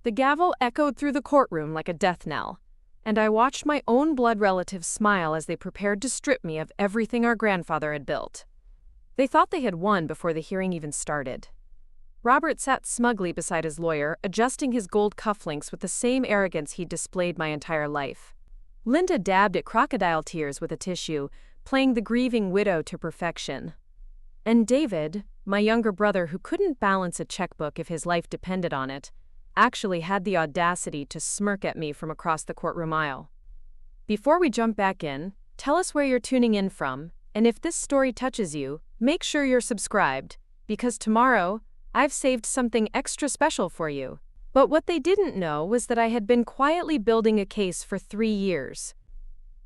The gavel echoed through the courtroom like a death knell, and I watched my own blood relatives smile as they prepared to strip me of everything our grandfather had built. They thought they had won before the hearing even started. Robert sat smugly beside his lawyer, adjusting his gold cufflinks with the same arrogance he'd displayed my entire life. Linda dabbed at crocodile tears with a tissue, playing the grieving widow to perfection. And David, my younger brother who couldn't balance a checkbook if his life depended on it, actually had the audacity to smirk at me from across the courtroom aisle. Before we jump back in, tell us where you're tuning in from, and if this story touches you, make sure you're subscribed, because tomorrow, I've saved something extra special for you. But what they didn't know was that I had been quietly building a case for 3 years.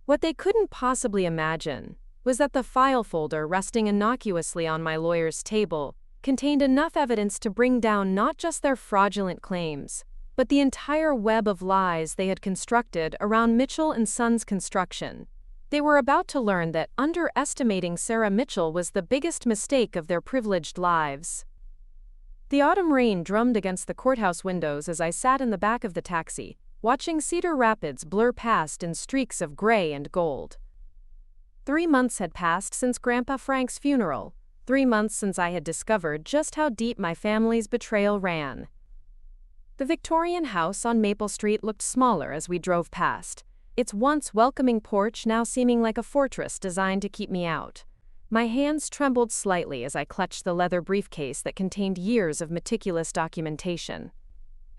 What they couldn't possibly imagine was that the file folder resting innocuously on my lawyer's table contained enough evidence to bring down not just their fraudulent claims, but the entire web of lies they had constructed around Mitchell and Sons construction. They were about to learn that underestimating Sarah Mitchell was the biggest mistake of their privileged lives. The autumn rain drummed against the courthouse windows as I sat in the back of the taxi, watching Cedar Rapids blur past in streaks of gray and gold. 3 months had passed since Grandpa Frank's funeral, 3 months since I had discovered just how deep my family's betrayal ran. The Victorian house on Maple Street looked smaller as we drove past, its once welcoming porch now seeming like a fortress designed to keep me out. My hands trembled slightly as I clutched the leather briefcase that contained years of meticulous documentation.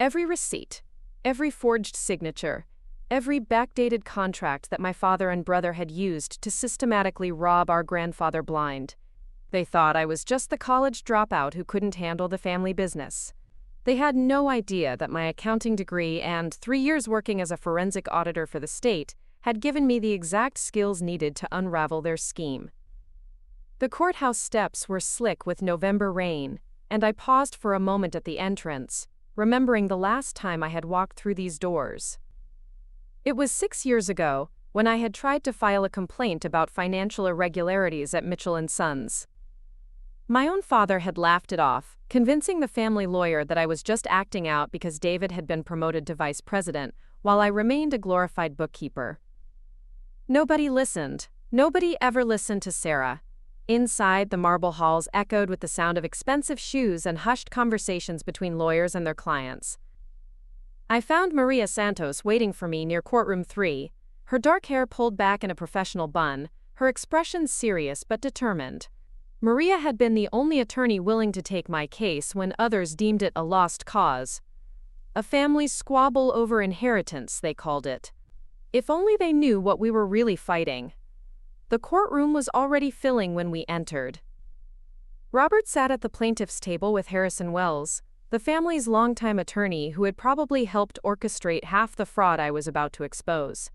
Every receipt, every forged signature, every backdated contract that my father and brother had used to systematically rob our grandfather blind. They thought I was just the college dropout who couldn't handle the family business. They had no idea that my accounting degree and 3 years working as a forensic auditor for the state had given me the exact skills needed to unravel their scheme. The courthouse steps were slick with November rain, and I paused for a moment at the entrance, remembering the last time I had walked through these doors. It was 6 years ago, when I had tried to file a complaint about financial irregularities at Mitchell and Sons. My own father had laughed it off, convincing the family lawyer that I was just acting out because David had been promoted to vice president, while I remained a glorified bookkeeper. Nobody listened. Nobody ever listened to Sarah. Inside, the marble halls echoed with the sound of expensive shoes and hushed conversations between lawyers and their clients. I found Maria Santos waiting for me near courtroom 3, her dark hair pulled back in a professional bun, her expression serious but determined. Maria had been the only attorney willing to take my case when others deemed it a lost cause. A family squabble over inheritance, they called it. If only they knew what we were really fighting. The courtroom was already filling when we entered. Robert sat at the plaintiff's table with Harrison Wells, the family's longtime attorney who had probably helped orchestrate half the fraud I was about to expose.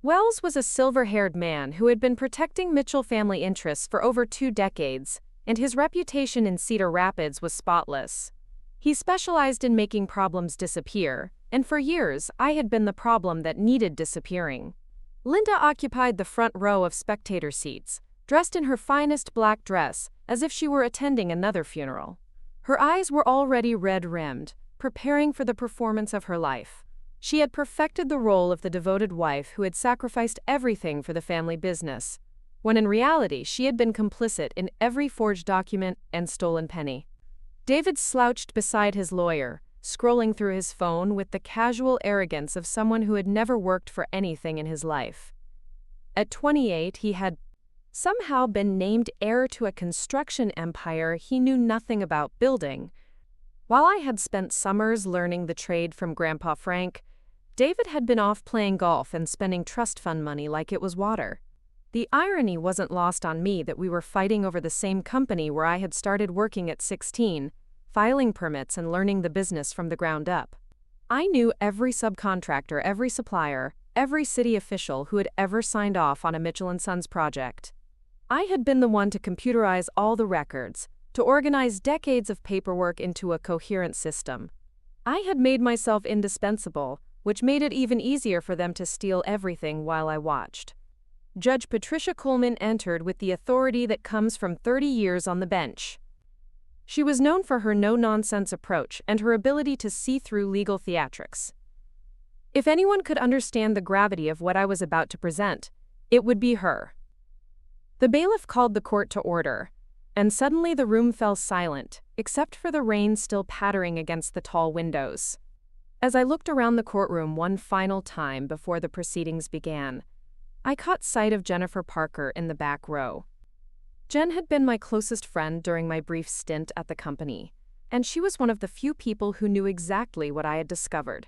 Wells was a silver-haired man who had been protecting Mitchell family interests for over 2 decades, and his reputation in Cedar Rapids was spotless. He specialized in making problems disappear, and for years I had been the problem that needed disappearing. Linda occupied the front row of spectator seats, dressed in her finest black dress, as if she were attending another funeral. Her eyes were already red-rimmed, preparing for the performance of her life. She had perfected the role of the devoted wife who had sacrificed everything for the family business, when in reality she had been complicit in every forged document and stolen penny. David slouched beside his lawyer, scrolling through his phone with the casual arrogance of someone who had never worked for anything in his life. At 28, he had somehow been named heir to a construction empire he knew nothing about building. While I had spent summers learning the trade from Grandpa Frank, David had been off playing golf and spending trust fund money like it was water. The irony wasn't lost on me that we were fighting over the same company where I had started working at 16, filing permits and learning the business from the ground up. I knew every subcontractor, every supplier, every city official who had ever signed off on a Mitchell & Sons project. I had been the one to computerize all the records, to organize decades of paperwork into a coherent system. I had made myself indispensable, which made it even easier for them to steal everything while I watched. Judge Patricia Coleman entered with the authority that comes from 30 years on the bench. She was known for her no-nonsense approach and her ability to see through legal theatrics. If anyone could understand the gravity of what I was about to present, it would be her. The bailiff called the court to order, and suddenly the room fell silent, except for the rain still pattering against the tall windows. As I looked around the courtroom one final time before the proceedings began, I caught sight of Jennifer Parker in the back row. Jen had been my closest friend during my brief stint at the company, and she was one of the few people who knew exactly what I had discovered.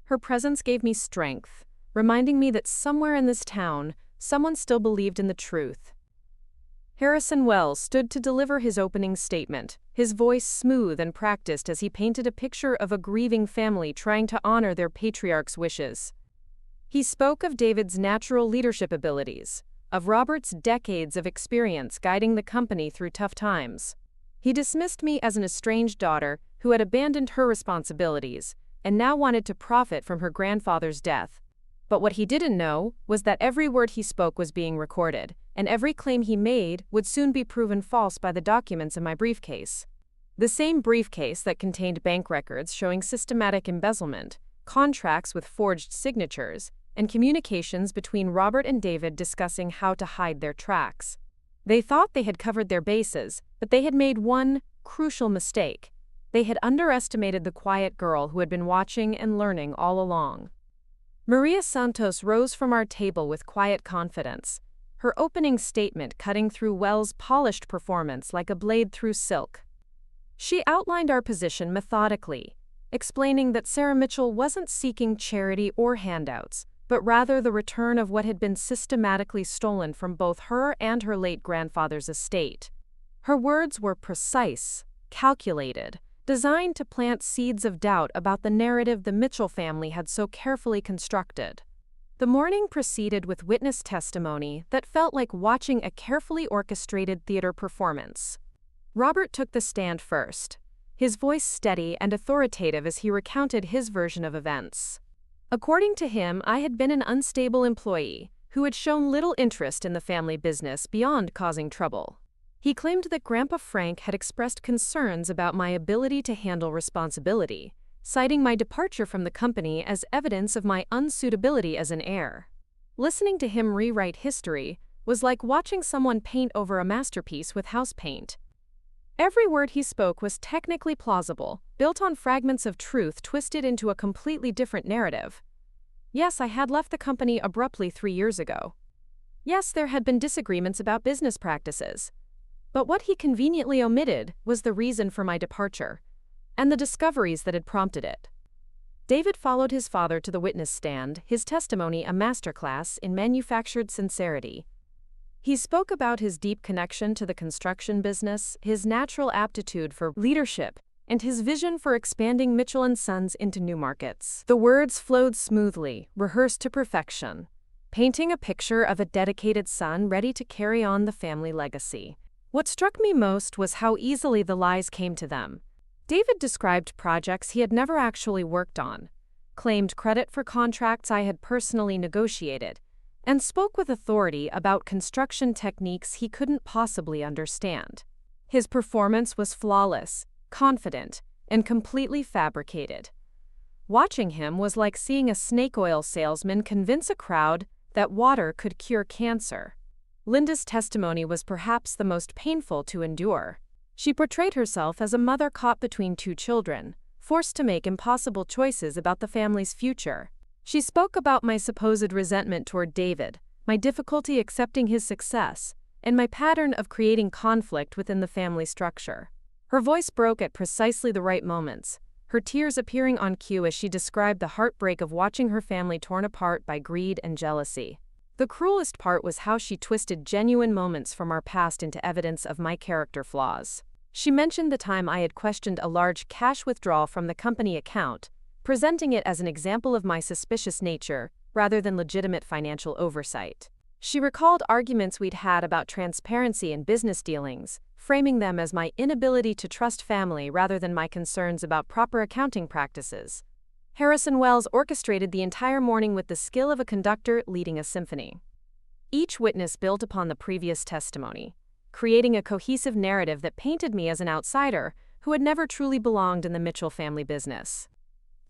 Her presence gave me strength, reminding me that somewhere in this town, someone still believed in the truth. Harrison Wells stood to deliver his opening statement, his voice smooth and practiced as he painted a picture of a grieving family trying to honor their patriarch's wishes. He spoke of David's natural leadership abilities, of Robert's decades of experience guiding the company through tough times. He dismissed me as an estranged daughter who had abandoned her responsibilities and now wanted to profit from her grandfather's death. But what he didn't know was that every word he spoke was being recorded, and every claim he made would soon be proven false by the documents in my briefcase. The same briefcase that contained bank records showing systematic embezzlement, contracts with forged signatures, and communications between Robert and David discussing how to hide their tracks. They thought they had covered their bases, but they had made one crucial mistake. They had underestimated the quiet girl who had been watching and learning all along. Maria Santos rose from our table with quiet confidence, her opening statement cutting through Wells' polished performance like a blade through silk. She outlined our position methodically, explaining that Sarah Mitchell wasn't seeking charity or handouts, but rather the return of what had been systematically stolen from both her and her late grandfather's estate. Her words were precise, calculated, designed to plant seeds of doubt about the narrative the Mitchell family had so carefully constructed. The morning proceeded with witness testimony that felt like watching a carefully orchestrated theater performance. Robert took the stand first, his voice steady and authoritative as he recounted his version of events. According to him, I had been an unstable employee who had shown little interest in the family business beyond causing trouble. He claimed that Grandpa Frank had expressed concerns about my ability to handle responsibility, citing my departure from the company as evidence of my unsuitability as an heir. Listening to him rewrite history was like watching someone paint over a masterpiece with house paint. Every word he spoke was technically plausible, built on fragments of truth twisted into a completely different narrative. Yes, I had left the company abruptly 3 years ago. Yes, there had been disagreements about business practices. But what he conveniently omitted was the reason for my departure, and the discoveries that had prompted it. David followed his father to the witness stand, his testimony a masterclass in manufactured sincerity. He spoke about his deep connection to the construction business, his natural aptitude for leadership, and his vision for expanding Mitchell & Sons into new markets. The words flowed smoothly, rehearsed to perfection, painting a picture of a dedicated son ready to carry on the family legacy. What struck me most was how easily the lies came to them. David described projects he had never actually worked on, claimed credit for contracts I had personally negotiated, and spoke with authority about construction techniques he couldn't possibly understand. His performance was flawless, confident, and completely fabricated. Watching him was like seeing a snake oil salesman convince a crowd that water could cure cancer. Linda's testimony was perhaps the most painful to endure. She portrayed herself as a mother caught between 2 children, forced to make impossible choices about the family's future. She spoke about my supposed resentment toward David, my difficulty accepting his success, and my pattern of creating conflict within the family structure. Her voice broke at precisely the right moments, her tears appearing on cue as she described the heartbreak of watching her family torn apart by greed and jealousy. The cruelest part was how she twisted genuine moments from our past into evidence of my character flaws. She mentioned the time I had questioned a large cash withdrawal from the company account, presenting it as an example of my suspicious nature rather than legitimate financial oversight. She recalled arguments we'd had about transparency in business dealings, framing them as my inability to trust family rather than my concerns about proper accounting practices. Harrison Wells orchestrated the entire morning with the skill of a conductor leading a symphony. Each witness built upon the previous testimony, creating a cohesive narrative that painted me as an outsider who had never truly belonged in the Mitchell family business.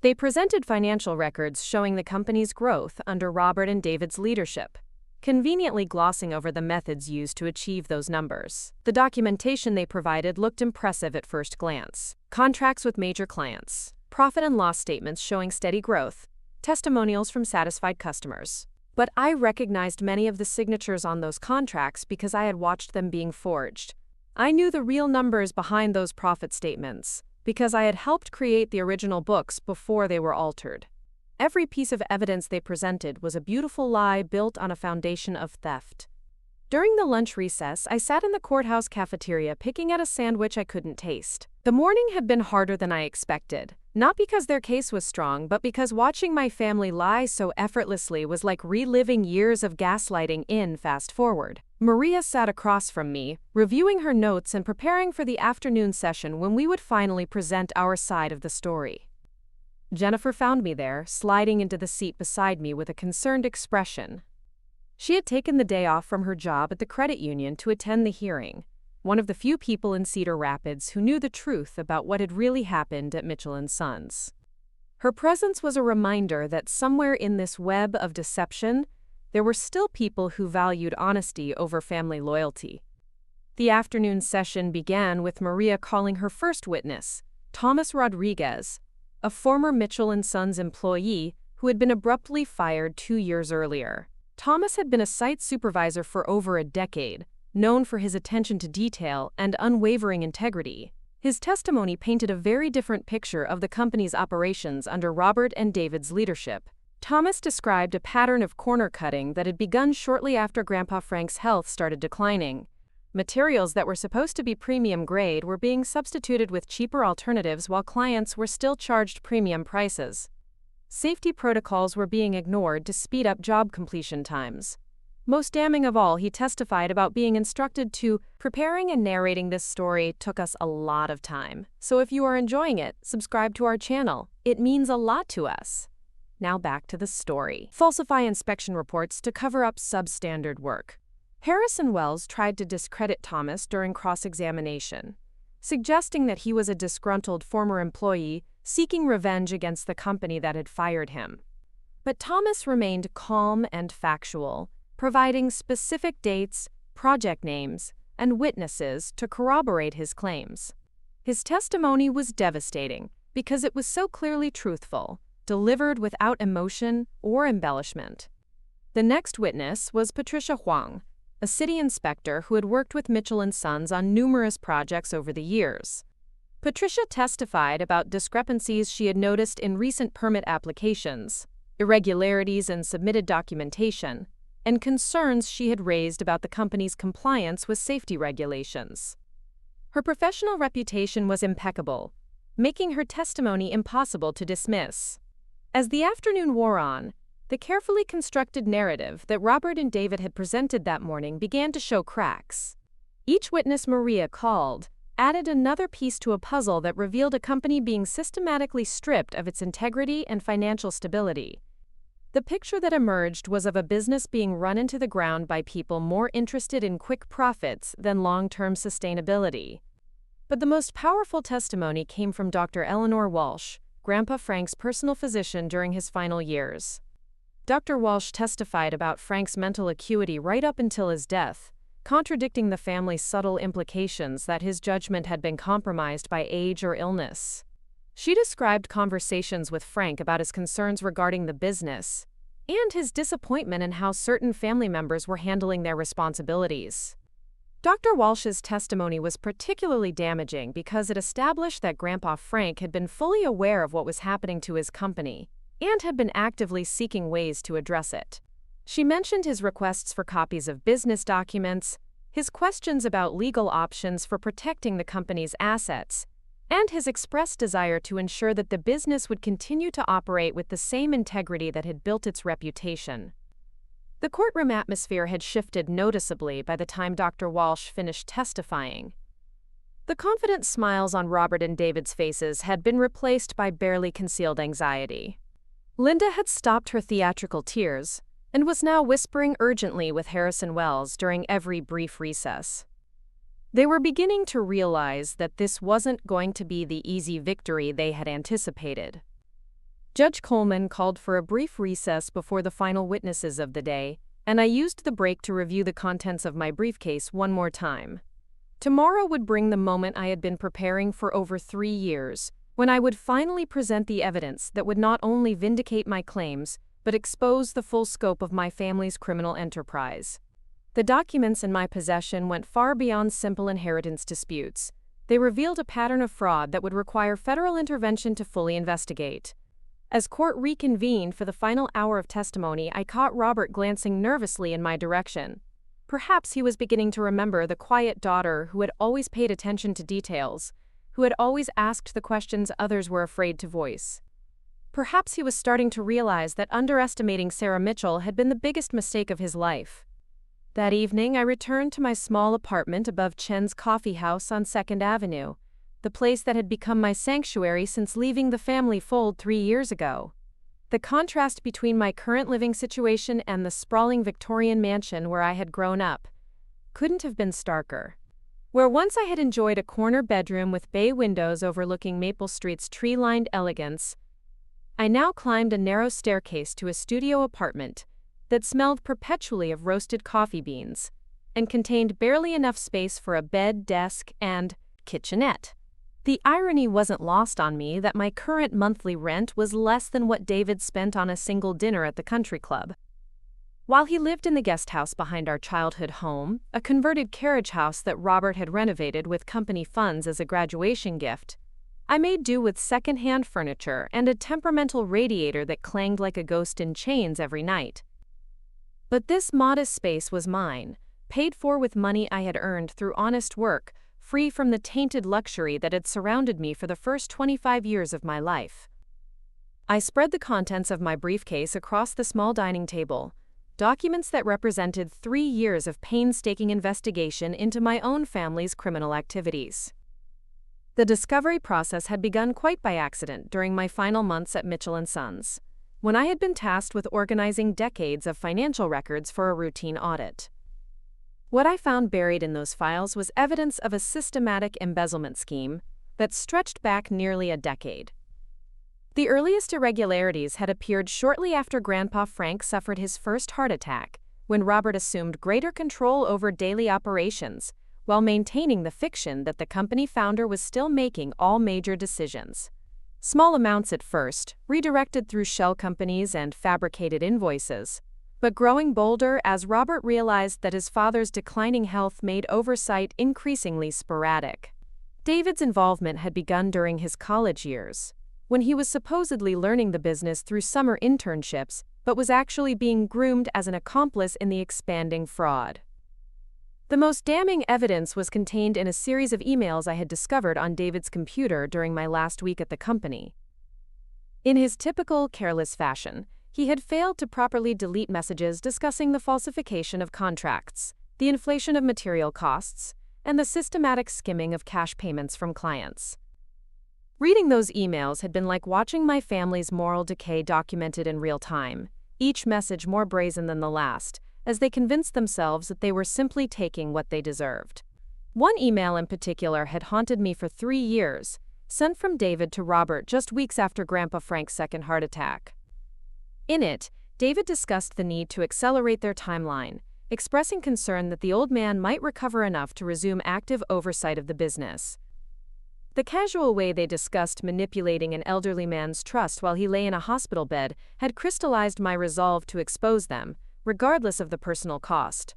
They presented financial records showing the company's growth under Robert and David's leadership, conveniently glossing over the methods used to achieve those numbers. The documentation they provided looked impressive at first glance. Contracts with major clients, profit and loss statements showing steady growth, testimonials from satisfied customers. But I recognized many of the signatures on those contracts because I had watched them being forged. I knew the real numbers behind those profit statements because I had helped create the original books before they were altered. Every piece of evidence they presented was a beautiful lie built on a foundation of theft. During the lunch recess, I sat in the courthouse cafeteria picking at a sandwich I couldn't taste. The morning had been harder than I expected, not because their case was strong, but because watching my family lie so effortlessly was like reliving years of gaslighting in fast forward. Maria sat across from me, reviewing her notes and preparing for the afternoon session when we would finally present our side of the story. Jennifer found me there, sliding into the seat beside me with a concerned expression. She had taken the day off from her job at the credit union to attend the hearing, one of the few people in Cedar Rapids who knew the truth about what had really happened at Mitchell & Sons. Her presence was a reminder that somewhere in this web of deception, there were still people who valued honesty over family loyalty. The afternoon session began with Maria calling her first witness, Thomas Rodriguez, a former Mitchell & Sons employee who had been abruptly fired 2 years earlier. Thomas had been a site supervisor for over a decade, known for his attention to detail and unwavering integrity. His testimony painted a very different picture of the company's operations under Robert and David's leadership. Thomas described a pattern of corner cutting that had begun shortly after Grandpa Frank's health started declining. Materials that were supposed to be premium grade were being substituted with cheaper alternatives while clients were still charged premium prices. Safety protocols were being ignored to speed up job completion times. Most damning of all, he testified about being instructed to preparing and narrating this story took us a lot of time. So if you are enjoying it, subscribe to our channel. It means a lot to us. Now back to the story. Falsify inspection reports to cover up substandard work. Harrison Wells tried to discredit Thomas during cross-examination, suggesting that he was a disgruntled former employee seeking revenge against the company that had fired him. But Thomas remained calm and factual, providing specific dates, project names, and witnesses to corroborate his claims. His testimony was devastating because it was so clearly truthful, delivered without emotion or embellishment. The next witness was Patricia Huang, a city inspector who had worked with Mitchell & Sons on numerous projects over the years. Patricia testified about discrepancies she had noticed in recent permit applications, irregularities in submitted documentation, and concerns she had raised about the company's compliance with safety regulations. Her professional reputation was impeccable, making her testimony impossible to dismiss. As the afternoon wore on, the carefully constructed narrative that Robert and David had presented that morning began to show cracks. Each witness Maria called added another piece to a puzzle that revealed a company being systematically stripped of its integrity and financial stability. The picture that emerged was of a business being run into the ground by people more interested in quick profits than long-term sustainability. But the most powerful testimony came from Dr. Eleanor Walsh, Grandpa Frank's personal physician during his final years. Dr. Walsh testified about Frank's mental acuity right up until his death, contradicting the family's subtle implications that his judgment had been compromised by age or illness. She described conversations with Frank about his concerns regarding the business and his disappointment in how certain family members were handling their responsibilities. Dr. Walsh's testimony was particularly damaging because it established that Grandpa Frank had been fully aware of what was happening to his company and had been actively seeking ways to address it. She mentioned his requests for copies of business documents, his questions about legal options for protecting the company's assets, and his expressed desire to ensure that the business would continue to operate with the same integrity that had built its reputation. The courtroom atmosphere had shifted noticeably by the time Dr. Walsh finished testifying. The confident smiles on Robert and David's faces had been replaced by barely concealed anxiety. Linda had stopped her theatrical tears and was now whispering urgently with Harrison Wells during every brief recess. They were beginning to realize that this wasn't going to be the easy victory they had anticipated. Judge Coleman called for a brief recess before the final witnesses of the day, and I used the break to review the contents of my briefcase one more time. Tomorrow would bring the moment I had been preparing for over 3 years, when I would finally present the evidence that would not only vindicate my claims, but expose the full scope of my family's criminal enterprise. The documents in my possession went far beyond simple inheritance disputes. They revealed a pattern of fraud that would require federal intervention to fully investigate. As court reconvened for the final hour of testimony, I caught Robert glancing nervously in my direction. Perhaps he was beginning to remember the quiet daughter who had always paid attention to details, who had always asked the questions others were afraid to voice. Perhaps he was starting to realize that underestimating Sarah Mitchell had been the biggest mistake of his life. That evening, I returned to my small apartment above Chen's Coffee House on 2nd Avenue, the place that had become my sanctuary since leaving the family fold 3 years ago. The contrast between my current living situation and the sprawling Victorian mansion where I had grown up couldn't have been starker. Where once I had enjoyed a corner bedroom with bay windows overlooking Maple Street's tree-lined elegance, I now climbed a narrow staircase to a studio apartment that smelled perpetually of roasted coffee beans and contained barely enough space for a bed, desk, and kitchenette. The irony wasn't lost on me that my current monthly rent was less than what David spent on a single dinner at the country club. While he lived in the guest house behind our childhood home, a converted carriage house that Robert had renovated with company funds as a graduation gift, I made do with second-hand furniture and a temperamental radiator that clanged like a ghost in chains every night. But this modest space was mine, paid for with money I had earned through honest work, free from the tainted luxury that had surrounded me for the first 25 years of my life. I spread the contents of my briefcase across the small dining table, documents that represented 3 years of painstaking investigation into my own family's criminal activities. The discovery process had begun quite by accident during my final months at Mitchell & Sons, when I had been tasked with organizing decades of financial records for a routine audit. What I found buried in those files was evidence of a systematic embezzlement scheme that stretched back nearly a decade. The earliest irregularities had appeared shortly after Grandpa Frank suffered his first heart attack, when Robert assumed greater control over daily operations, while maintaining the fiction that the company founder was still making all major decisions. Small amounts at first, redirected through shell companies and fabricated invoices, but growing bolder as Robert realized that his father's declining health made oversight increasingly sporadic. David's involvement had begun during his college years, when he was supposedly learning the business through summer internships, but was actually being groomed as an accomplice in the expanding fraud. The most damning evidence was contained in a series of emails I had discovered on David's computer during my last week at the company. In his typical careless fashion, he had failed to properly delete messages discussing the falsification of contracts, the inflation of material costs, and the systematic skimming of cash payments from clients. Reading those emails had been like watching my family's moral decay documented in real time, each message more brazen than the last, as they convinced themselves that they were simply taking what they deserved. One email in particular had haunted me for 3 years, sent from David to Robert just weeks after Grandpa Frank's second heart attack. In it, David discussed the need to accelerate their timeline, expressing concern that the old man might recover enough to resume active oversight of the business. The casual way they discussed manipulating an elderly man's trust while he lay in a hospital bed had crystallized my resolve to expose them, regardless of the personal cost.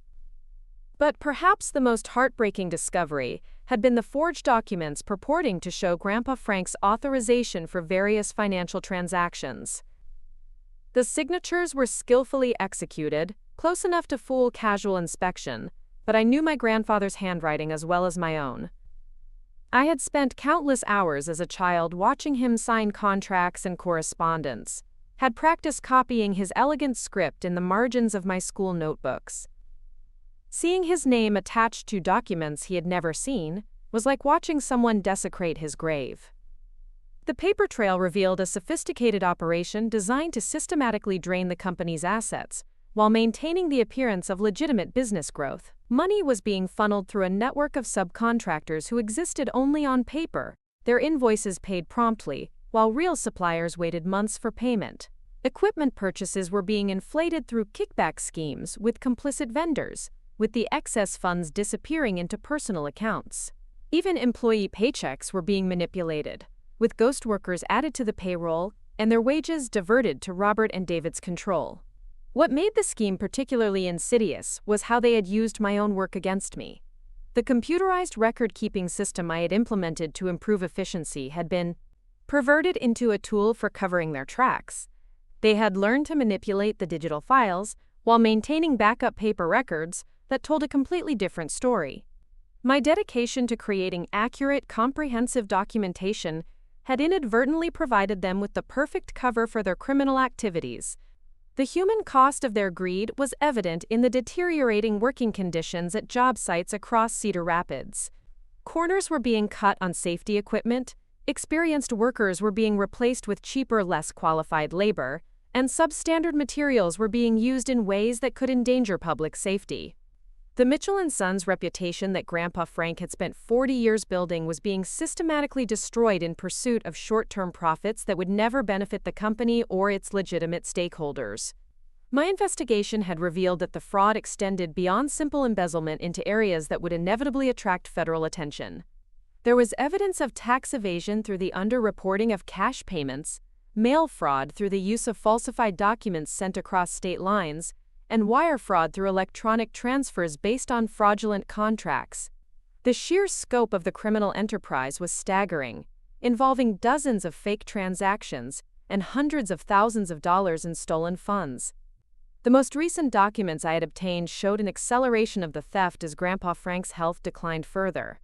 But perhaps the most heartbreaking discovery had been the forged documents purporting to show Grandpa Frank's authorization for various financial transactions. The signatures were skillfully executed, close enough to fool casual inspection, but I knew my grandfather's handwriting as well as my own. I had spent countless hours as a child watching him sign contracts and correspondence, had practiced copying his elegant script in the margins of my school notebooks. Seeing his name attached to documents he had never seen was like watching someone desecrate his grave. The paper trail revealed a sophisticated operation designed to systematically drain the company's assets while maintaining the appearance of legitimate business growth. Money was being funneled through a network of subcontractors who existed only on paper, their invoices paid promptly, while real suppliers waited months for payment. Equipment purchases were being inflated through kickback schemes with complicit vendors, with the excess funds disappearing into personal accounts. Even employee paychecks were being manipulated, with ghost workers added to the payroll and their wages diverted to Robert and David's control. What made the scheme particularly insidious was how they had used my own work against me. The computerized record-keeping system I had implemented to improve efficiency had been perverted into a tool for covering their tracks. They had learned to manipulate the digital files while maintaining backup paper records that told a completely different story. My dedication to creating accurate, comprehensive documentation had inadvertently provided them with the perfect cover for their criminal activities. The human cost of their greed was evident in the deteriorating working conditions at job sites across Cedar Rapids. Corners were being cut on safety equipment, experienced workers were being replaced with cheaper, less qualified labor, and substandard materials were being used in ways that could endanger public safety. The Mitchell & Sons' reputation that Grandpa Frank had spent 40 years building was being systematically destroyed in pursuit of short-term profits that would never benefit the company or its legitimate stakeholders. My investigation had revealed that the fraud extended beyond simple embezzlement into areas that would inevitably attract federal attention. There was evidence of tax evasion through the underreporting of cash payments, mail fraud through the use of falsified documents sent across state lines, and wire fraud through electronic transfers based on fraudulent contracts. The sheer scope of the criminal enterprise was staggering, involving dozens of fake transactions and hundreds of thousands of dollars in stolen funds. The most recent documents I had obtained showed an acceleration of the theft as Grandpa Frank's health declined further.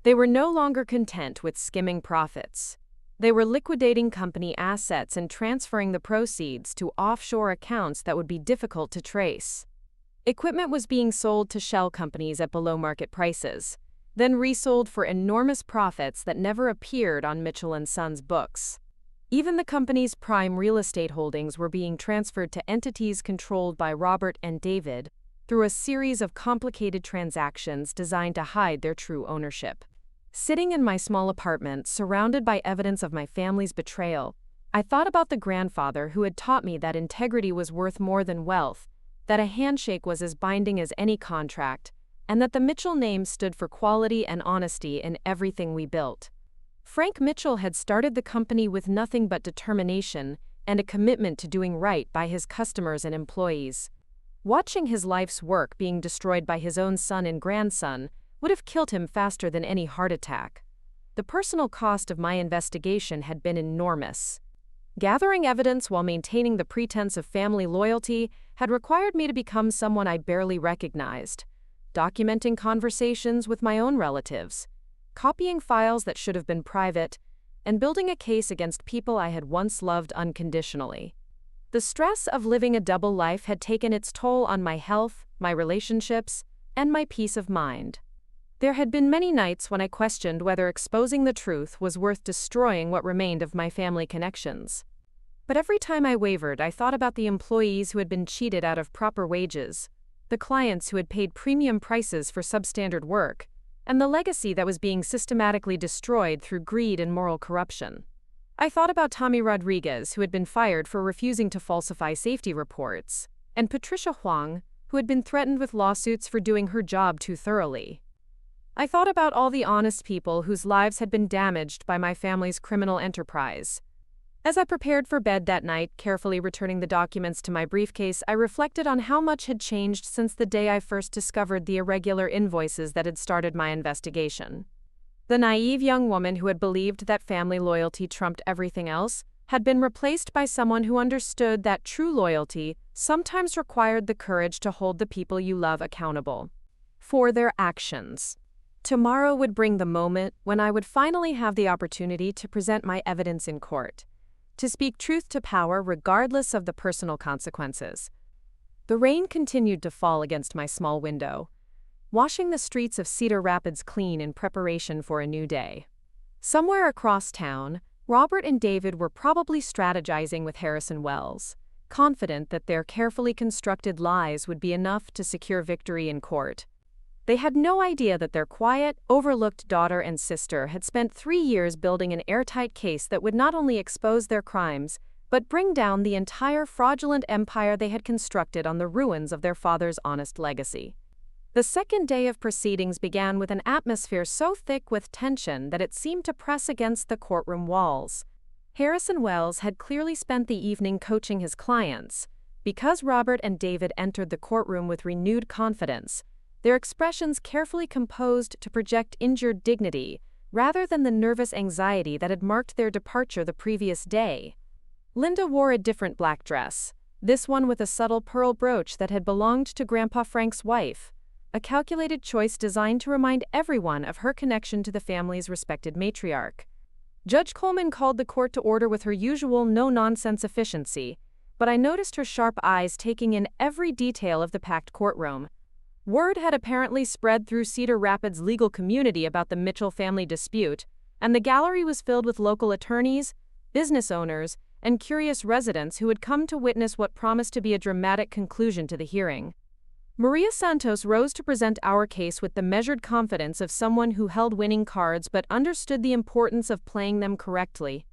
They were no longer content with skimming profits. They were liquidating company assets and transferring the proceeds to offshore accounts that would be difficult to trace. Equipment was being sold to shell companies at below-market prices, then resold for enormous profits that never appeared on Mitchell & Sons' books. Even the company's prime real estate holdings were being transferred to entities controlled by Robert and David through a series of complicated transactions designed to hide their true ownership. Sitting in my small apartment, surrounded by evidence of my family's betrayal, I thought about the grandfather who had taught me that integrity was worth more than wealth, that a handshake was as binding as any contract, and that the Mitchell name stood for quality and honesty in everything we built. Frank Mitchell had started the company with nothing but determination and a commitment to doing right by his customers and employees. Watching his life's work being destroyed by his own son and grandson would have killed him faster than any heart attack. The personal cost of my investigation had been enormous. Gathering evidence while maintaining the pretense of family loyalty had required me to become someone I barely recognized, documenting conversations with my own relatives, copying files that should have been private, and building a case against people I had once loved unconditionally. The stress of living a double life had taken its toll on my health, my relationships, and my peace of mind. There had been many nights when I questioned whether exposing the truth was worth destroying what remained of my family connections. But every time I wavered, I thought about the employees who had been cheated out of proper wages, the clients who had paid premium prices for substandard work, and the legacy that was being systematically destroyed through greed and moral corruption. I thought about Tommy Rodriguez, who had been fired for refusing to falsify safety reports, and Patricia Huang, who had been threatened with lawsuits for doing her job too thoroughly. I thought about all the honest people whose lives had been damaged by my family's criminal enterprise. As I prepared for bed that night, carefully returning the documents to my briefcase, I reflected on how much had changed since the day I first discovered the irregular invoices that had started my investigation. The naive young woman who had believed that family loyalty trumped everything else had been replaced by someone who understood that true loyalty sometimes required the courage to hold the people you love accountable for their actions. Tomorrow would bring the moment when I would finally have the opportunity to present my evidence in court, to speak truth to power regardless of the personal consequences. The rain continued to fall against my small window, washing the streets of Cedar Rapids clean in preparation for a new day. Somewhere across town, Robert and David were probably strategizing with Harrison Wells, confident that their carefully constructed lies would be enough to secure victory in court. They had no idea that their quiet, overlooked daughter and sister had spent 3 years building an airtight case that would not only expose their crimes, but bring down the entire fraudulent empire they had constructed on the ruins of their father's honest legacy. The second day of proceedings began with an atmosphere so thick with tension that it seemed to press against the courtroom walls. Harrison Wells had clearly spent the evening coaching his clients. Because Robert and David entered the courtroom with renewed confidence, their expressions carefully composed to project injured dignity, rather than the nervous anxiety that had marked their departure the previous day. Linda wore a different black dress, this one with a subtle pearl brooch that had belonged to Grandpa Frank's wife, a calculated choice designed to remind everyone of her connection to the family's respected matriarch. Judge Coleman called the court to order with her usual no-nonsense efficiency, but I noticed her sharp eyes taking in every detail of the packed courtroom. Word had apparently spread through Cedar Rapids' legal community about the Mitchell family dispute, and the gallery was filled with local attorneys, business owners, and curious residents who had come to witness what promised to be a dramatic conclusion to the hearing. Maria Santos rose to present our case with the measured confidence of someone who held winning cards but understood the importance of playing them correctly.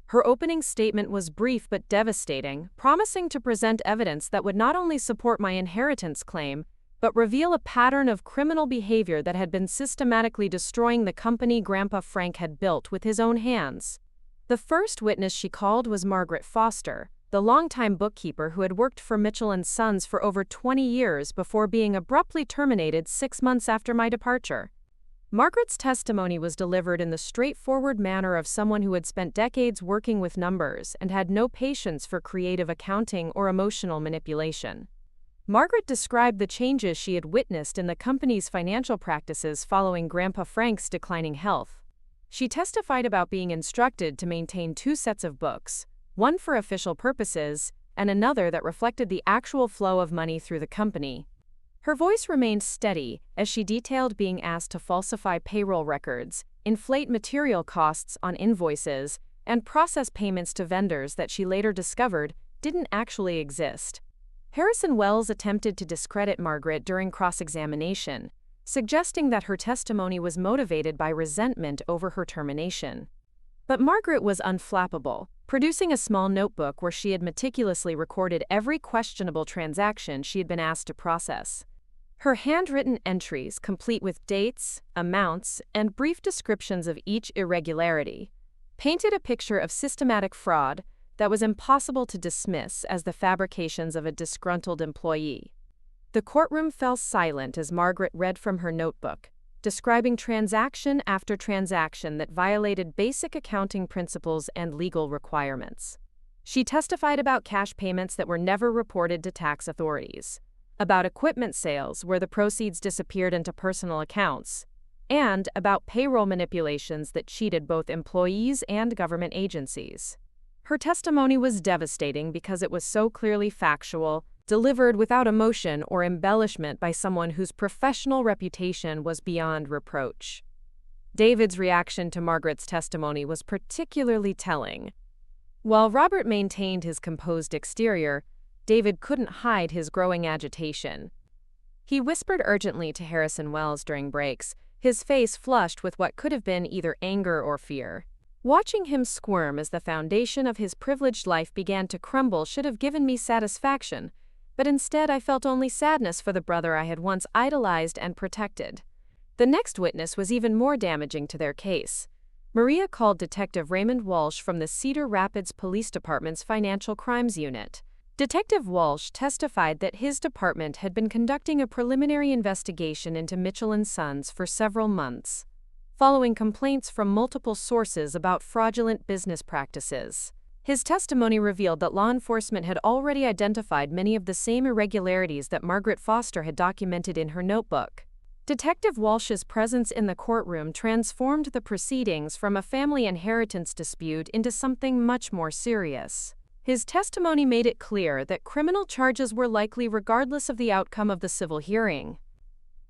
Her opening statement was brief but devastating, promising to present evidence that would not only support my inheritance claim, but reveal a pattern of criminal behavior that had been systematically destroying the company Grandpa Frank had built with his own hands. The first witness she called was Margaret Foster, the longtime bookkeeper who had worked for Mitchell & Sons for over 20 years before being abruptly terminated 6 months after my departure. Margaret's testimony was delivered in the straightforward manner of someone who had spent decades working with numbers and had no patience for creative accounting or emotional manipulation. Margaret described the changes she had witnessed in the company's financial practices following Grandpa Frank's declining health. She testified about being instructed to maintain 2 sets of books, one for official purposes and another that reflected the actual flow of money through the company. Her voice remained steady as she detailed being asked to falsify payroll records, inflate material costs on invoices, and process payments to vendors that she later discovered didn't actually exist. Harrison Wells attempted to discredit Margaret during cross-examination, suggesting that her testimony was motivated by resentment over her termination. But Margaret was unflappable, producing a small notebook where she had meticulously recorded every questionable transaction she had been asked to process. Her handwritten entries, complete with dates, amounts, and brief descriptions of each irregularity, painted a picture of systematic fraud that was impossible to dismiss as the fabrications of a disgruntled employee. The courtroom fell silent as Margaret read from her notebook, describing transaction after transaction that violated basic accounting principles and legal requirements. She testified about cash payments that were never reported to tax authorities, about equipment sales where the proceeds disappeared into personal accounts, and about payroll manipulations that cheated both employees and government agencies. Her testimony was devastating because it was so clearly factual, delivered without emotion or embellishment by someone whose professional reputation was beyond reproach. David's reaction to Margaret's testimony was particularly telling. While Robert maintained his composed exterior, David couldn't hide his growing agitation. He whispered urgently to Harrison Wells during breaks, his face flushed with what could have been either anger or fear. Watching him squirm as the foundation of his privileged life began to crumble should have given me satisfaction, but instead I felt only sadness for the brother I had once idolized and protected. The next witness was even more damaging to their case. Maria called Detective Raymond Walsh from the Cedar Rapids Police Department's Financial Crimes Unit. Detective Walsh testified that his department had been conducting a preliminary investigation into Mitchell & Sons for several months, following complaints from multiple sources about fraudulent business practices. His testimony revealed that law enforcement had already identified many of the same irregularities that Margaret Foster had documented in her notebook. Detective Walsh's presence in the courtroom transformed the proceedings from a family inheritance dispute into something much more serious. His testimony made it clear that criminal charges were likely regardless of the outcome of the civil hearing.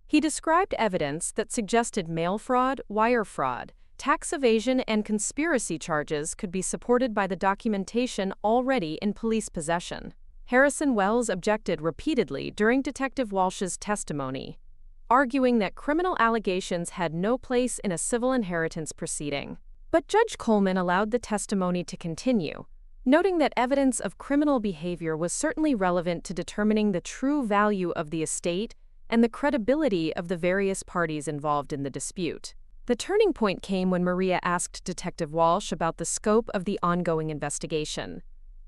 He described evidence that suggested mail fraud, wire fraud, tax evasion, and conspiracy charges could be supported by the documentation already in police possession. Harrison Wells objected repeatedly during Detective Walsh's testimony, arguing that criminal allegations had no place in a civil inheritance proceeding. But Judge Coleman allowed the testimony to continue, noting that evidence of criminal behavior was certainly relevant to determining the true value of the estate and the credibility of the various parties involved in the dispute. The turning point came when Maria asked Detective Walsh about the scope of the ongoing investigation.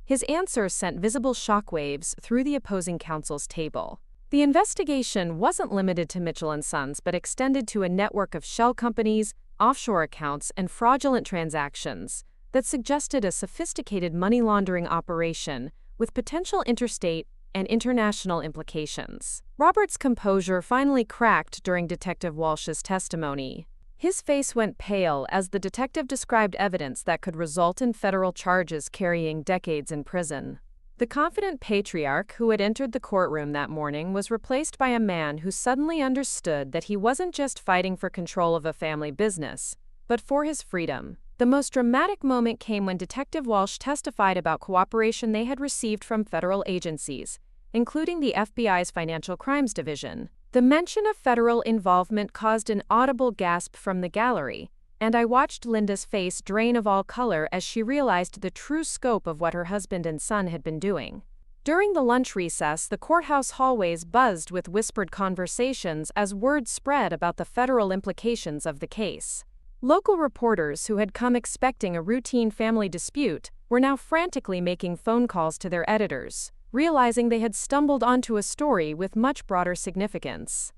His answer sent visible shockwaves through the opposing counsel's table. The investigation wasn't limited to Mitchell & Sons but extended to a network of shell companies, offshore accounts, and fraudulent transactions that suggested a sophisticated money laundering operation with potential interstate and international implications. Robert's composure finally cracked during Detective Walsh's testimony. His face went pale as the detective described evidence that could result in federal charges carrying decades in prison. The confident patriarch who had entered the courtroom that morning was replaced by a man who suddenly understood that he wasn't just fighting for control of a family business, but for his freedom. The most dramatic moment came when Detective Walsh testified about cooperation they had received from federal agencies, including the FBI's Financial Crimes Division. The mention of federal involvement caused an audible gasp from the gallery, and I watched Linda's face drain of all color as she realized the true scope of what her husband and son had been doing. During the lunch recess, the courthouse hallways buzzed with whispered conversations as word spread about the federal implications of the case. Local reporters who had come expecting a routine family dispute were now frantically making phone calls to their editors, realizing they had stumbled onto a story with much broader significance.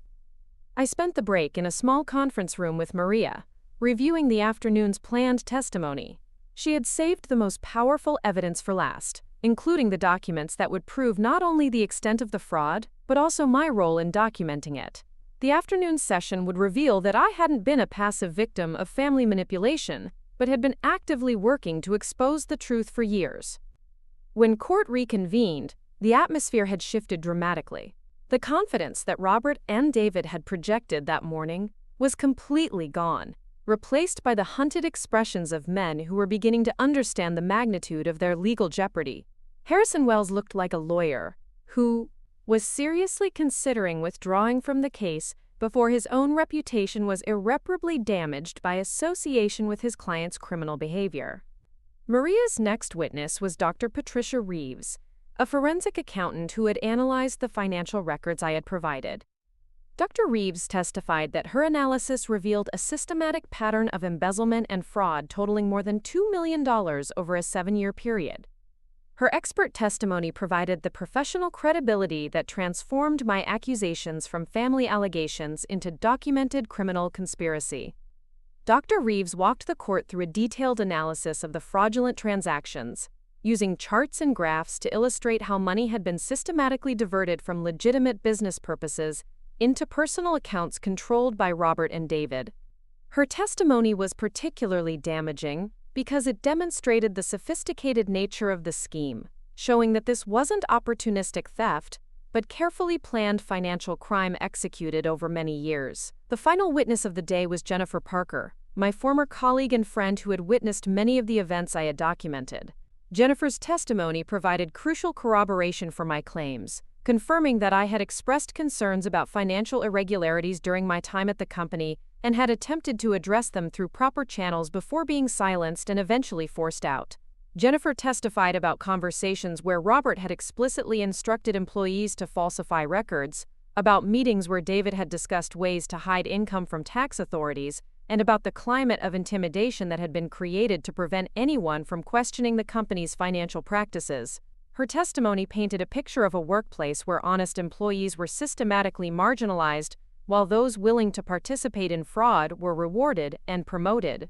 I spent the break in a small conference room with Maria, reviewing the afternoon's planned testimony. She had saved the most powerful evidence for last, including the documents that would prove not only the extent of the fraud, but also my role in documenting it. The afternoon session would reveal that I hadn't been a passive victim of family manipulation, but had been actively working to expose the truth for years. When court reconvened, the atmosphere had shifted dramatically. The confidence that Robert and David had projected that morning was completely gone, replaced by the hunted expressions of men who were beginning to understand the magnitude of their legal jeopardy. Harrison Wells looked like a lawyer who was seriously considering withdrawing from the case before his own reputation was irreparably damaged by association with his client's criminal behavior. Maria's next witness was Dr. Patricia Reeves, a forensic accountant who had analyzed the financial records I had provided. Dr. Reeves testified that her analysis revealed a systematic pattern of embezzlement and fraud totaling more than $2 million over a 7-year period. Her expert testimony provided the professional credibility that transformed my accusations from family allegations into documented criminal conspiracy. Dr. Reeves walked the court through a detailed analysis of the fraudulent transactions, using charts and graphs to illustrate how money had been systematically diverted from legitimate business purposes into personal accounts controlled by Robert and David. Her testimony was particularly damaging because it demonstrated the sophisticated nature of the scheme, showing that this wasn't opportunistic theft, but carefully planned financial crime executed over many years. The final witness of the day was Jennifer Parker, my former colleague and friend who had witnessed many of the events I had documented. Jennifer's testimony provided crucial corroboration for my claims, confirming that I had expressed concerns about financial irregularities during my time at the company and had attempted to address them through proper channels before being silenced and eventually forced out. Jennifer testified about conversations where Robert had explicitly instructed employees to falsify records, about meetings where David had discussed ways to hide income from tax authorities, and about the climate of intimidation that had been created to prevent anyone from questioning the company's financial practices. Her testimony painted a picture of a workplace where honest employees were systematically marginalized, while those willing to participate in fraud were rewarded and promoted.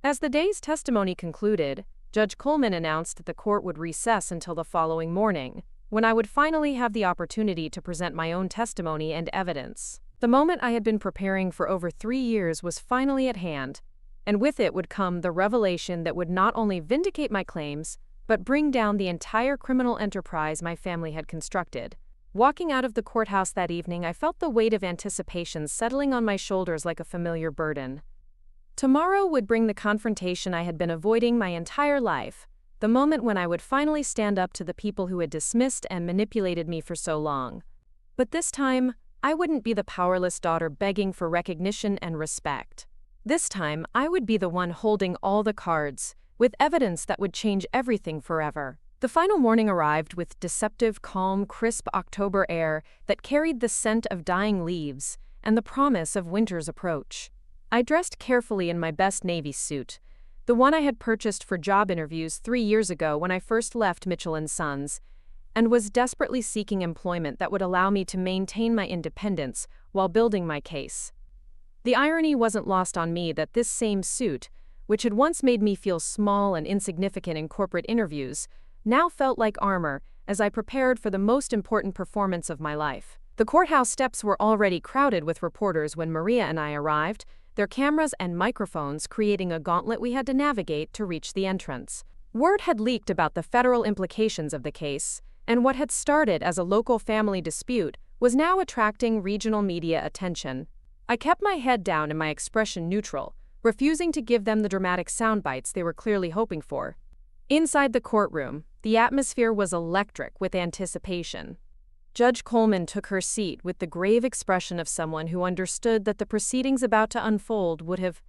As the day's testimony concluded, Judge Coleman announced that the court would recess until the following morning, when I would finally have the opportunity to present my own testimony and evidence. The moment I had been preparing for over 3 years was finally at hand, and with it would come the revelation that would not only vindicate my claims, but bring down the entire criminal enterprise my family had constructed. Walking out of the courthouse that evening, I felt the weight of anticipation settling on my shoulders like a familiar burden. Tomorrow would bring the confrontation I had been avoiding my entire life, the moment when I would finally stand up to the people who had dismissed and manipulated me for so long. But this time, I wouldn't be the powerless daughter begging for recognition and respect. This time, I would be the one holding all the cards, with evidence that would change everything forever. The final morning arrived with deceptive, calm, crisp October air that carried the scent of dying leaves and the promise of winter's approach. I dressed carefully in my best navy suit, the one I had purchased for job interviews 3 years ago when I first left Mitchell & Sons, and was desperately seeking employment that would allow me to maintain my independence while building my case. The irony wasn't lost on me that this same suit, which had once made me feel small and insignificant in corporate interviews, now felt like armor as I prepared for the most important performance of my life. The courthouse steps were already crowded with reporters when Maria and I arrived, their cameras and microphones creating a gauntlet we had to navigate to reach the entrance. Word had leaked about the federal implications of the case, and what had started as a local family dispute was now attracting regional media attention. I kept my head down and my expression neutral, refusing to give them the dramatic sound bites they were clearly hoping for. Inside the courtroom, the atmosphere was electric with anticipation. Judge Coleman took her seat with the grave expression of someone who understood that the proceedings about to unfold would have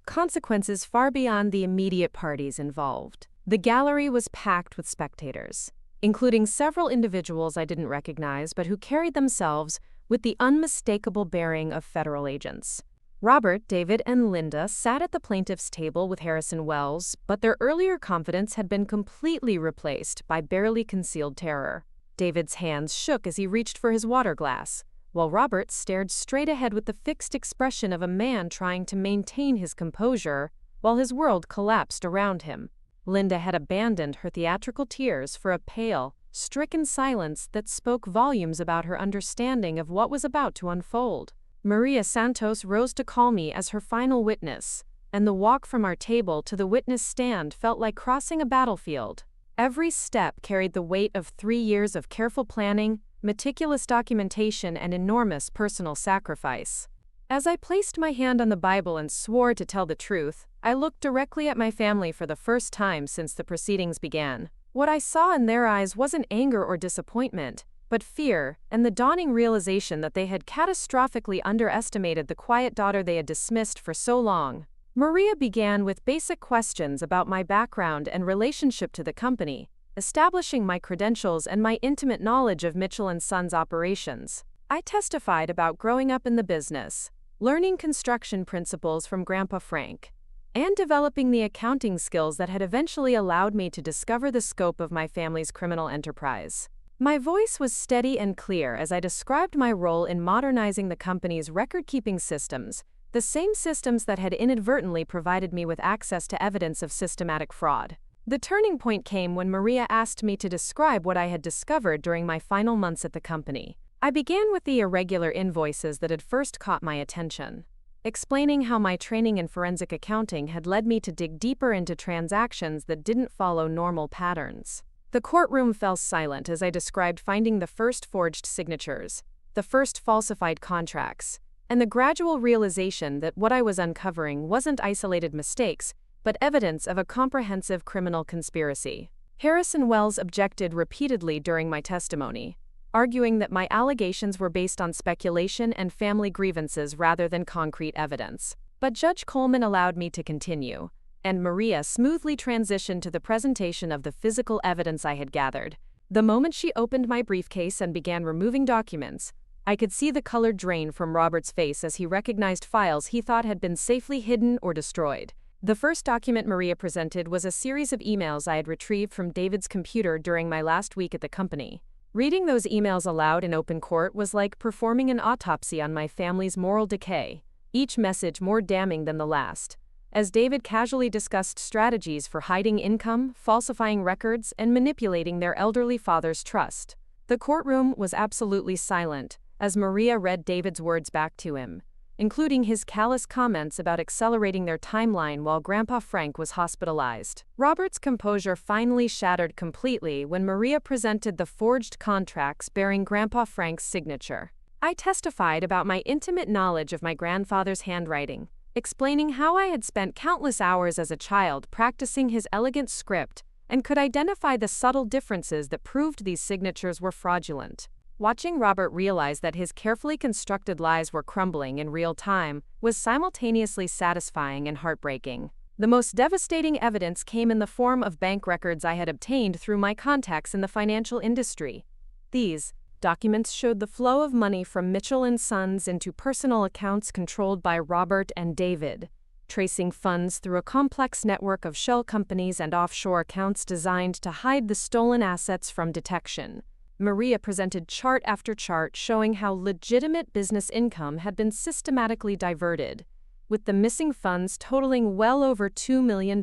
consequences far beyond the immediate parties involved. The gallery was packed with spectators, including several individuals I didn't recognize but who carried themselves with the unmistakable bearing of federal agents. Robert, David, and Linda sat at the plaintiff's table with Harrison Wells, but their earlier confidence had been completely replaced by barely concealed terror. David's hands shook as he reached for his water glass, while Robert stared straight ahead with the fixed expression of a man trying to maintain his composure while his world collapsed around him. Linda had abandoned her theatrical tears for a pale, stricken silence that spoke volumes about her understanding of what was about to unfold. Maria Santos rose to call me as her final witness, and the walk from our table to the witness stand felt like crossing a battlefield. Every step carried the weight of 3 years of careful planning, meticulous documentation, and enormous personal sacrifice. As I placed my hand on the Bible and swore to tell the truth, I looked directly at my family for the first time since the proceedings began. What I saw in their eyes wasn't anger or disappointment, but fear and the dawning realization that they had catastrophically underestimated the quiet daughter they had dismissed for so long. Maria began with basic questions about my background and relationship to the company, establishing my credentials and my intimate knowledge of Mitchell & Sons operations. I testified about growing up in the business, learning construction principles from Grandpa Frank, and developing the accounting skills that had eventually allowed me to discover the scope of my family's criminal enterprise. My voice was steady and clear as I described my role in modernizing the company's record-keeping systems, the same systems that had inadvertently provided me with access to evidence of systematic fraud. The turning point came when Maria asked me to describe what I had discovered during my final months at the company. I began with the irregular invoices that had first caught my attention, explaining how my training in forensic accounting had led me to dig deeper into transactions that didn't follow normal patterns. The courtroom fell silent as I described finding the first forged signatures, the first falsified contracts, and the gradual realization that what I was uncovering wasn't isolated mistakes, but evidence of a comprehensive criminal conspiracy. Harrison Wells objected repeatedly during my testimony, arguing that my allegations were based on speculation and family grievances rather than concrete evidence. But Judge Coleman allowed me to continue, and Maria smoothly transitioned to the presentation of the physical evidence I had gathered. The moment she opened my briefcase and began removing documents, I could see the color drain from Robert's face as he recognized files he thought had been safely hidden or destroyed. The first document Maria presented was a series of emails I had retrieved from David's computer during my last week at the company. Reading those emails aloud in open court was like performing an autopsy on my family's moral decay, each message more damning than the last, as David casually discussed strategies for hiding income, falsifying records, and manipulating their elderly father's trust. The courtroom was absolutely silent as Maria read David's words back to him, including his callous comments about accelerating their timeline while Grandpa Frank was hospitalized. Robert's composure finally shattered completely when Maria presented the forged contracts bearing Grandpa Frank's signature. I testified about my intimate knowledge of my grandfather's handwriting, explaining how I had spent countless hours as a child practicing his elegant script and could identify the subtle differences that proved these signatures were fraudulent. Watching Robert realize that his carefully constructed lies were crumbling in real time was simultaneously satisfying and heartbreaking. The most devastating evidence came in the form of bank records I had obtained through my contacts in the financial industry. These documents showed the flow of money from Mitchell & Sons into personal accounts controlled by Robert and David, tracing funds through a complex network of shell companies and offshore accounts designed to hide the stolen assets from detection. Maria presented chart after chart showing how legitimate business income had been systematically diverted, with the missing funds totaling well over $2 million.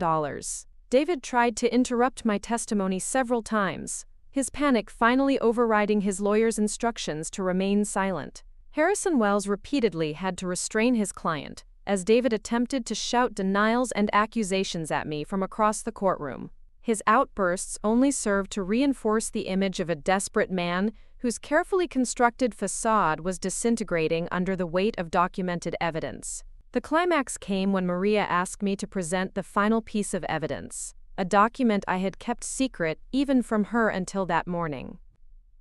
David tried to interrupt my testimony several times, his panic finally overriding his lawyer's instructions to remain silent. Harrison Wells repeatedly had to restrain his client, as David attempted to shout denials and accusations at me from across the courtroom. His outbursts only served to reinforce the image of a desperate man whose carefully constructed facade was disintegrating under the weight of documented evidence. The climax came when Maria asked me to present the final piece of evidence, a document I had kept secret even from her until that morning.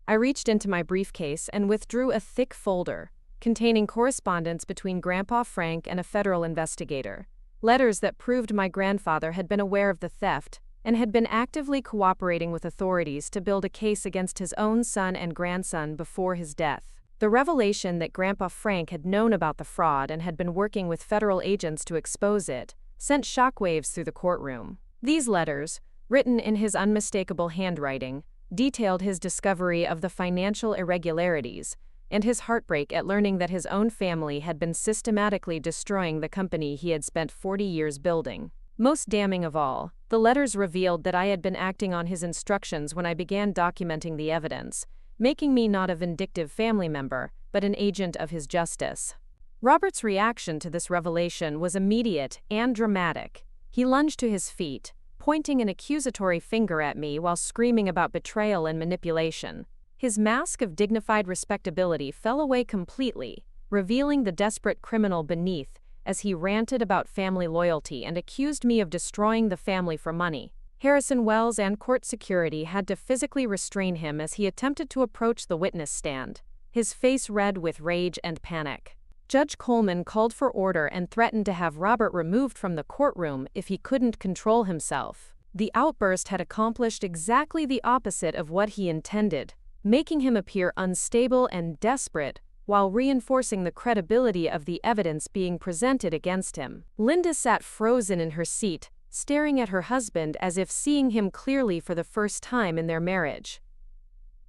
I reached into my briefcase and withdrew a thick folder containing correspondence between Grandpa Frank and a federal investigator, letters that proved my grandfather had been aware of the theft and had been actively cooperating with authorities to build a case against his own son and grandson before his death. The revelation that Grandpa Frank had known about the fraud and had been working with federal agents to expose it sent shockwaves through the courtroom. These letters, written in his unmistakable handwriting, detailed his discovery of the financial irregularities and his heartbreak at learning that his own family had been systematically destroying the company he had spent 40 years building. Most damning of all, the letters revealed that I had been acting on his instructions when I began documenting the evidence, making me not a vindictive family member, but an agent of his justice. Robert's reaction to this revelation was immediate and dramatic. He lunged to his feet, pointing an accusatory finger at me while screaming about betrayal and manipulation. His mask of dignified respectability fell away completely, revealing the desperate criminal beneath as he ranted about family loyalty and accused me of destroying the family for money. Harrison Wells and court security had to physically restrain him as he attempted to approach the witness stand, his face red with rage and panic. Judge Coleman called for order and threatened to have Robert removed from the courtroom if he couldn't control himself. The outburst had accomplished exactly the opposite of what he intended, making him appear unstable and desperate, while reinforcing the credibility of the evidence being presented against him. Linda sat frozen in her seat, staring at her husband as if seeing him clearly for the first time in their marriage.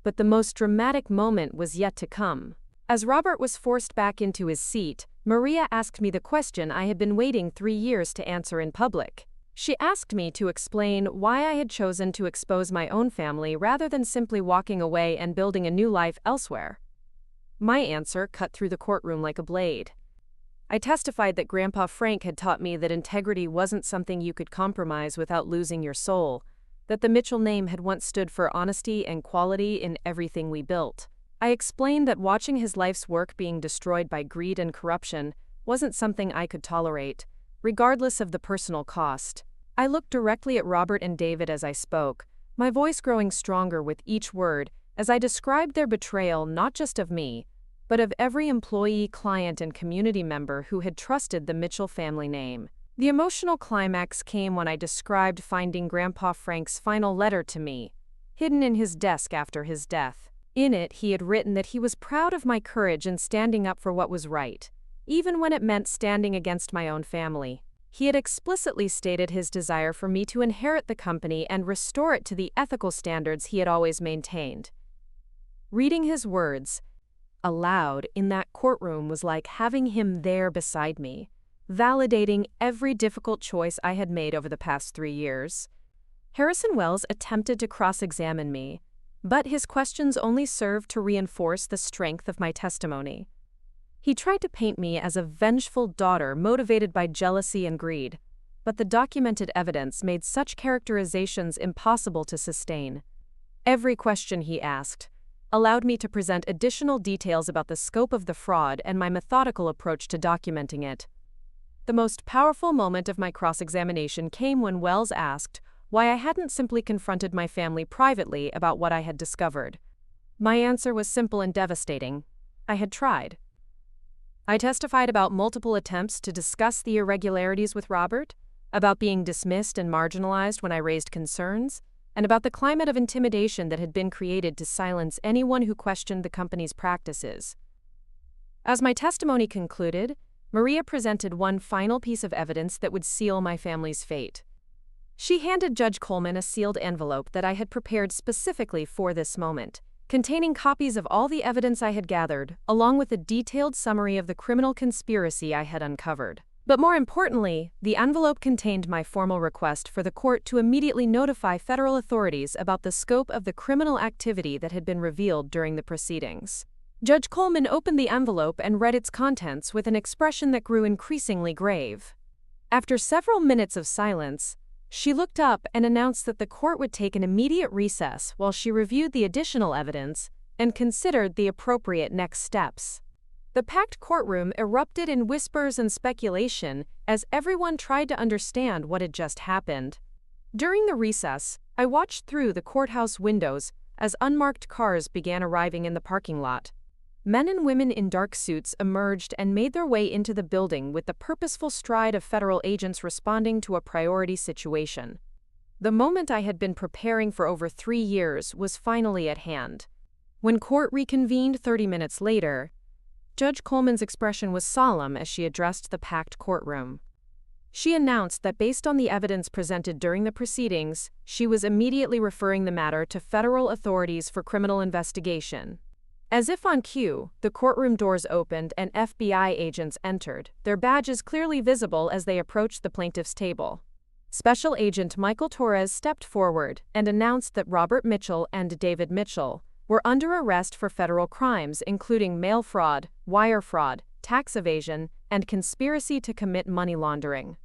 But the most dramatic moment was yet to come. As Robert was forced back into his seat, Maria asked me the question I had been waiting 3 years to answer in public. She asked me to explain why I had chosen to expose my own family rather than simply walking away and building a new life elsewhere. My answer cut through the courtroom like a blade. I testified that Grandpa Frank had taught me that integrity wasn't something you could compromise without losing your soul, that the Mitchell name had once stood for honesty and quality in everything we built. I explained that watching his life's work being destroyed by greed and corruption wasn't something I could tolerate, regardless of the personal cost. I looked directly at Robert and David as I spoke, my voice growing stronger with each word as I described their betrayal not just of me, but of every employee, client, and community member who had trusted the Mitchell family name. The emotional climax came when I described finding Grandpa Frank's final letter to me, hidden in his desk after his death. In it, he had written that he was proud of my courage in standing up for what was right, even when it meant standing against my own family. He had explicitly stated his desire for me to inherit the company and restore it to the ethical standards he had always maintained. Reading his words aloud in that courtroom was like having him there beside me, validating every difficult choice I had made over the past 3 years. Harrison Wells attempted to cross-examine me, but his questions only served to reinforce the strength of my testimony. He tried to paint me as a vengeful daughter motivated by jealousy and greed, but the documented evidence made such characterizations impossible to sustain. Every question he asked allowed me to present additional details about the scope of the fraud and my methodical approach to documenting it. The most powerful moment of my cross-examination came when Wells asked why I hadn't simply confronted my family privately about what I had discovered. My answer was simple and devastating. I had tried. I testified about multiple attempts to discuss the irregularities with Robert, about being dismissed and marginalized when I raised concerns, and about the climate of intimidation that had been created to silence anyone who questioned the company's practices. As my testimony concluded, Maria presented one final piece of evidence that would seal my family's fate. She handed Judge Coleman a sealed envelope that I had prepared specifically for this moment, containing copies of all the evidence I had gathered, along with a detailed summary of the criminal conspiracy I had uncovered. But more importantly, the envelope contained my formal request for the court to immediately notify federal authorities about the scope of the criminal activity that had been revealed during the proceedings. Judge Coleman opened the envelope and read its contents with an expression that grew increasingly grave. After several minutes of silence, she looked up and announced that the court would take an immediate recess while she reviewed the additional evidence and considered the appropriate next steps. The packed courtroom erupted in whispers and speculation as everyone tried to understand what had just happened. During the recess, I watched through the courthouse windows as unmarked cars began arriving in the parking lot. Men and women in dark suits emerged and made their way into the building with the purposeful stride of federal agents responding to a priority situation. The moment I had been preparing for over 3 years was finally at hand. When court reconvened 30 minutes later, Judge Coleman's expression was solemn as she addressed the packed courtroom. She announced that based on the evidence presented during the proceedings, she was immediately referring the matter to federal authorities for criminal investigation. As if on cue, the courtroom doors opened and FBI agents entered, their badges clearly visible as they approached the plaintiff's table. Special Agent Michael Torres stepped forward and announced that Robert Mitchell and David Mitchell were under arrest for federal crimes including mail fraud, wire fraud, tax evasion, and conspiracy to commit money laundering.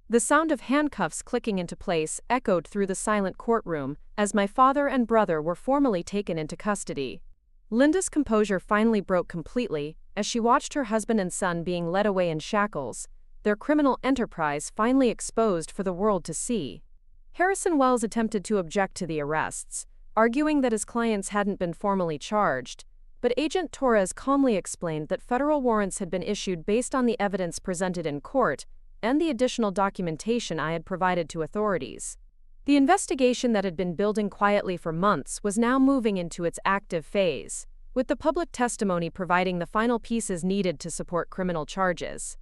The sound of handcuffs clicking into place echoed through the silent courtroom as my father and brother were formally taken into custody. Linda's composure finally broke completely as she watched her husband and son being led away in shackles, their criminal enterprise finally exposed for the world to see. Harrison Wells attempted to object to the arrests, arguing that his clients hadn't been formally charged, but Agent Torres calmly explained that federal warrants had been issued based on the evidence presented in court and the additional documentation I had provided to authorities. The investigation that had been building quietly for months was now moving into its active phase, with the public testimony providing the final pieces needed to support criminal charges.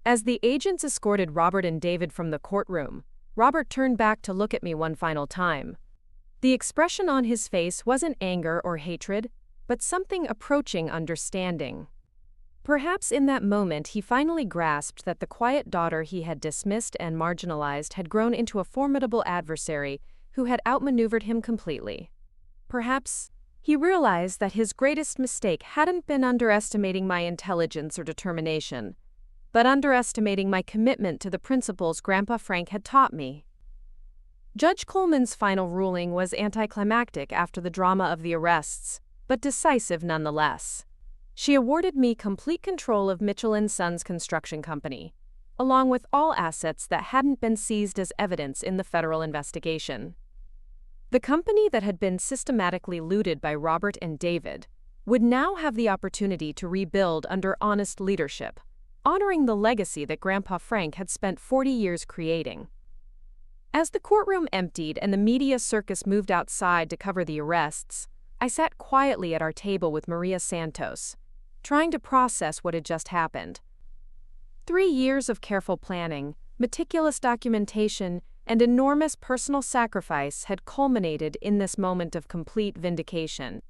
As the agents escorted Robert and David from the courtroom, Robert turned back to look at me one final time. The expression on his face wasn't anger or hatred, but something approaching understanding. Perhaps in that moment he finally grasped that the quiet daughter he had dismissed and marginalized had grown into a formidable adversary who had outmaneuvered him completely. Perhaps he realized that his greatest mistake hadn't been underestimating my intelligence or determination, but underestimating my commitment to the principles Grandpa Frank had taught me. Judge Coleman's final ruling was anticlimactic after the drama of the arrests, but decisive nonetheless. She awarded me complete control of Mitchell & Sons Construction Company, along with all assets that hadn't been seized as evidence in the federal investigation. The company that had been systematically looted by Robert and David would now have the opportunity to rebuild under honest leadership, honoring the legacy that Grandpa Frank had spent 40 years creating. As the courtroom emptied and the media circus moved outside to cover the arrests, I sat quietly at our table with Maria Santos, trying to process what had just happened. 3 years of careful planning, meticulous documentation, and enormous personal sacrifice had culminated in this moment of complete vindication.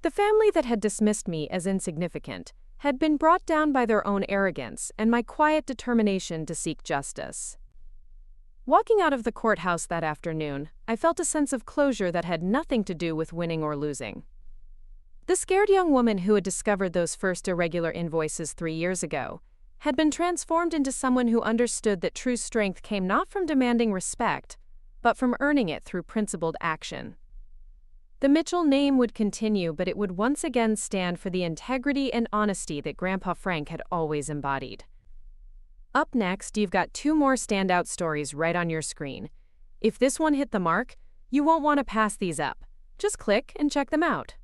The family that had dismissed me as insignificant had been brought down by their own arrogance and my quiet determination to seek justice. Walking out of the courthouse that afternoon, I felt a sense of closure that had nothing to do with winning or losing. The scared young woman who had discovered those first irregular invoices 3 years ago had been transformed into someone who understood that true strength came not from demanding respect, but from earning it through principled action. The Mitchell name would continue, but it would once again stand for the integrity and honesty that Grandpa Frank had always embodied. Up next, you've got 2 more standout stories right on your screen. If this one hit the mark, you won't want to pass these up. Just click and check them out.